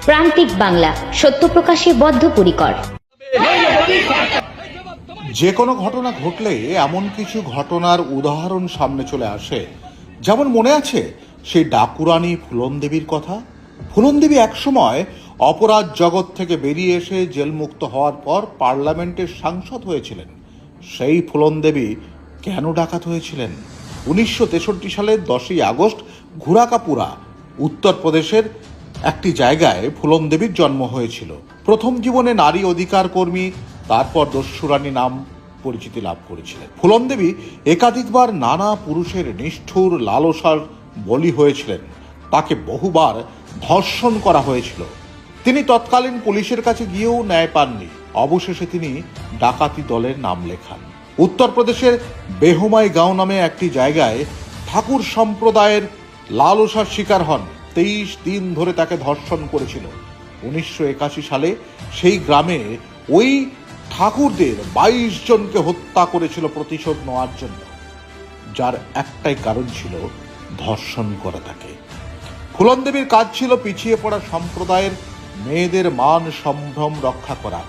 প্রান্তিক বাংলা, সত্য প্রকাশে বদ্ধপরিকর। যে কোনো ঘটনা ঘটলে এমন কিছু ঘটনার উদাহরণ সামনে চলে আসে, যেমন মনে আছে সেই ডাকুরানী ফুলন দেবীর কথা। ফুলন দেবী একসময় অপরাধ জগৎ থেকে বেরিয়ে এসে জেলমুক্ত হওয়ার পর পার্লামেন্টের সাংসদ হয়েছিলেন। সেই ফুলন দেবী কেন ডাকাত হয়েছিলেন? 1963 সালের 10ই আগস্ট ঘুরাকাপুরা উত্তরপ্রদেশের একটি জায়গায় ফুলন দেবীর জন্ম হয়েছিল। প্রথম জীবনে নারী অধিকার কর্মী, তারপর দস্যুরানী নাম পরিচিতি লাভ করেছিলেন। ফুলন দেবী একাধিকবার নানা পুরুষের নিষ্ঠুর লালসার বলি হয়েছিলেন। তাকে বহুবার ধর্ষণ করা হয়েছিল। তিনি তৎকালীন পুলিশের কাছে গিয়েও ন্যায় পাননি। অবশেষে তিনি ডাকাতি দলের নাম লেখান। উত্তরপ্রদেশের বেহুমাই গাঁও নামে একটি জায়গায় ঠাকুর সম্প্রদায়ের লালসার শিকার হন। 23 দিন ধরে তাকে ধর্ষণ করেছিল। 1981 সালে সেই গ্রামে ওই ঠাকুরদের 22 জনকে হত্যা করেছিল প্রতিশোধ নেওয়ার জন্য, যার একটাই কারণ ছিল ধর্ষণ করা তাকে। ফুলন দেবীর কাজ ছিল পিছিয়ে পড়া সম্প্রদায়ের মেয়েদের মান সম্ভ্রম রক্ষা করা।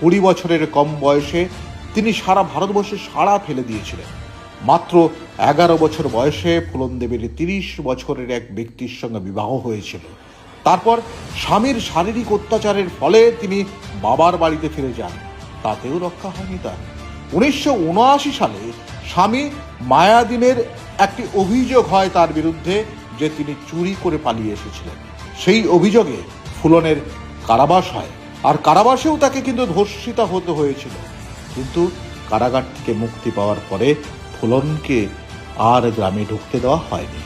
20 বছরের কম বয়সে তিনি সারা ভারতবর্ষে সাড়া ফেলে দিয়েছিলেন। মাত্র 11 বছর বয়সে ফুলন দেবীর 30 বছরের এক ব্যক্তির সঙ্গে বিবাহ হয়েছিল। তারপর স্বামীর শারীরিক অত্যাচারের ফলে তিনি বাবার বাড়িতে ফিরে যান। তাতেও রক্ষা হয়নি তার। 1979 সালে স্বামী মায়াদিনের একটি অভিযোগ হয় তার বিরুদ্ধে যে তিনি চুরি করে পালিয়ে এসেছিলেন। সেই অভিযোগে ফুলনের কারাবাস হয়, আর কারাবাসেও তাকে কিন্তু ধর্ষিতা হতে হয়েছিল। কিন্তু কারাগার থেকে মুক্তি পাওয়ার পরে ফুলনকে আর গ্রামে ঢুকতে দেওয়া হয়নি।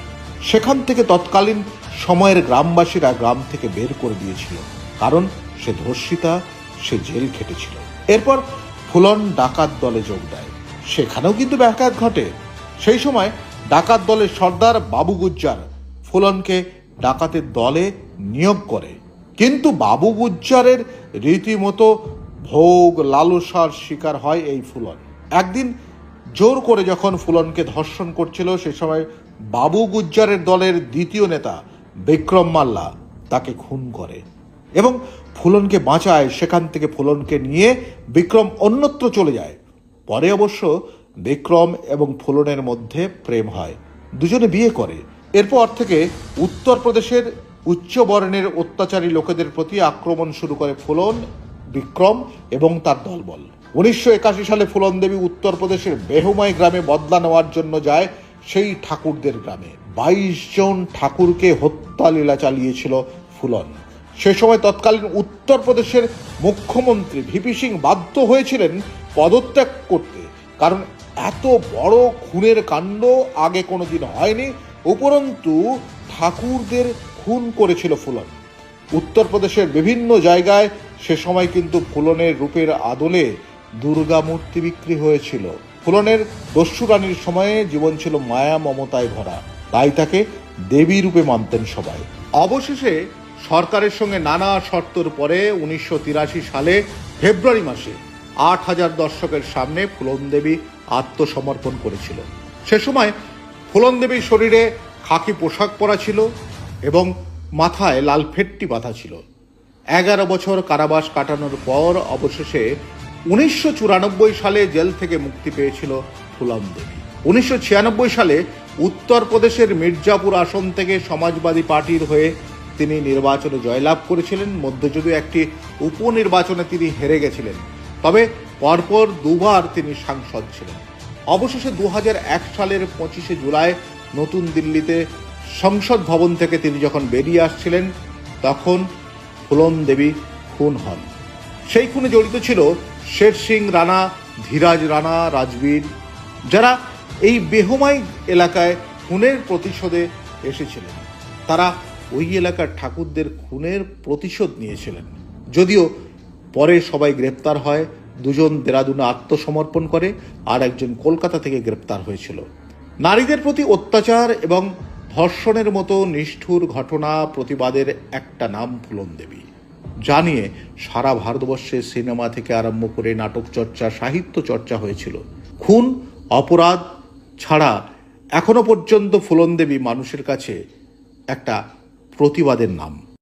সেখান থেকে তৎকালীন সময়ের গ্রামবাসীরা গ্রাম থেকে বের করে দিয়েছিল, কারণ সে ধর্ষিতা, সে জেল খেটেছিল। এরপর ফুলন ডাকাত দলে যোগ দেয়। সেখানেও কিন্তু ব্যাঘাত ঘটে। সেই সময় ডাকাত দলের সর্দার বাবু গুজ্জার ফুলনকে ডাকাতের দলে নিয়োগ করে। কিন্তু বাবু গুজ্জারের রীতিমতো ভোগ লালসার শিকার হয় এই ফুলন। একদিন জোর করে যখন ফুলনকে ধর্ষণ করছিল, সে সময় বাবু গুজ্জারের দলের দ্বিতীয় নেতা বিক্রম মাল্লা তাকে খুন করে এবং ফুলনকে বাঁচায়। সেখান থেকে ফুলনকে নিয়ে বিক্রম অন্যত্র চলে যায়। পরে অবশ্য বিক্রম এবং ফুলনের মধ্যে প্রেম হয়, দুজনে বিয়ে করে। এরপর থেকে উত্তরপ্রদেশের উচ্চবর্ণের অত্যাচারী লোকেদের প্রতি আক্রমণ শুরু করে ফুলন, বিক্রম এবং তার দলবল। 1981 সালে ফুলন দেবী উত্তরপ্রদেশের বেহুমাই গ্রামে বদলা নেওয়ার জন্য যায় সেই ঠাকুরদের গ্রামে। 22 জন ঠাকুরকে হত্যা লীলা চালিয়েছিল ফুলন। সে সময় তৎকালীন উত্তরপ্রদেশের মুখ্যমন্ত্রী ভিপি সিং বাধ্য হয়েছিলেন পদত্যাগ করতে, কারণ এত বড় খুনের কাণ্ড আগে কোনোদিন হয়নি। উপরন্তু ঠাকুরদের খুন করেছিল ফুলন। উত্তরপ্রদেশের বিভিন্ন জায়গায় সে সময় কিন্তু ফুলনের রূপের আদলে দুর্গা মূর্তি বিক্রি হয়েছিল। ফুলনের দস্যুরানীর সময়ে জীবন ছিল মায়া মমতায় ভরা, তাই তাকে দেবী রূপে মানতেন সবাই। অবশেষে সরকারের সঙ্গে নানা শর্তর পরে 1983 সালে ফেব্রুয়ারি মাসে 8,000 দর্শকের সামনে ফুলন দেবী আত্মসমর্পণ করেছিল। সে সময় ফুলন দেবীর শরীরে খাকি পোশাক পরা ছিল এবং মাথায় লাল ফেট্টি বাঁধা ছিল। 11 বছর কারাবাস কাটানোর পর অবশেষে 1994 সালে জেল থেকে মুক্তি পেয়েছিল ফুলন দেবী। 1996 সালে উত্তরপ্রদেশের মির্জাপুর আসন থেকে সমাজবাদী পার্টির হয়ে তিনি নির্বাচনে জয়লাভ করেছিলেন। মধ্যযুগে একটি উপনির্বাচনে তিনি হেরে গেছিলেন, তবে পরপর দুবার তিনি সাংসদ ছিলেন। অবশেষে 2001 সালের 25শে জুলাই নতুন দিল্লিতে সংসদ ভবন থেকে তিনি যখন বেরিয়ে আসছিলেন, তখন ফুলন দেবী খুন হন। সেই খুনে জড়িত ছিল শের সিং রানা, ধীরাজ রানা, রাজবীর, যারা এই বেহুমাই এলাকায় খুনের প্রতিশোধে এসেছিলেন। তারা ওই এলাকার ঠাকুরদের খুনের প্রতিশোধ নিয়েছিলেন। যদিও পরে সবাই গ্রেপ্তার হয়, 2 জন দেরাদুনে আত্মসমর্পণ করে, আর একজন কলকাতা থেকে গ্রেপ্তার হয়েছিল। নারীদের প্রতি অত্যাচার এবং ধর্ষণের মতো নিষ্ঠুর ঘটনা প্রতিবাদের একটা নাম ফুলন দেবী, যা নিয়ে সারা ভারতবর্ষে সিনেমা থেকে আরম্ভ করে নাটক চর্চা, সাহিত্য চর্চা হয়েছিল। খুন, অপরাধ ছাড়া এখনো পর্যন্ত ফুলন দেবী মানুষের কাছে একটা প্রতিবাদের নাম।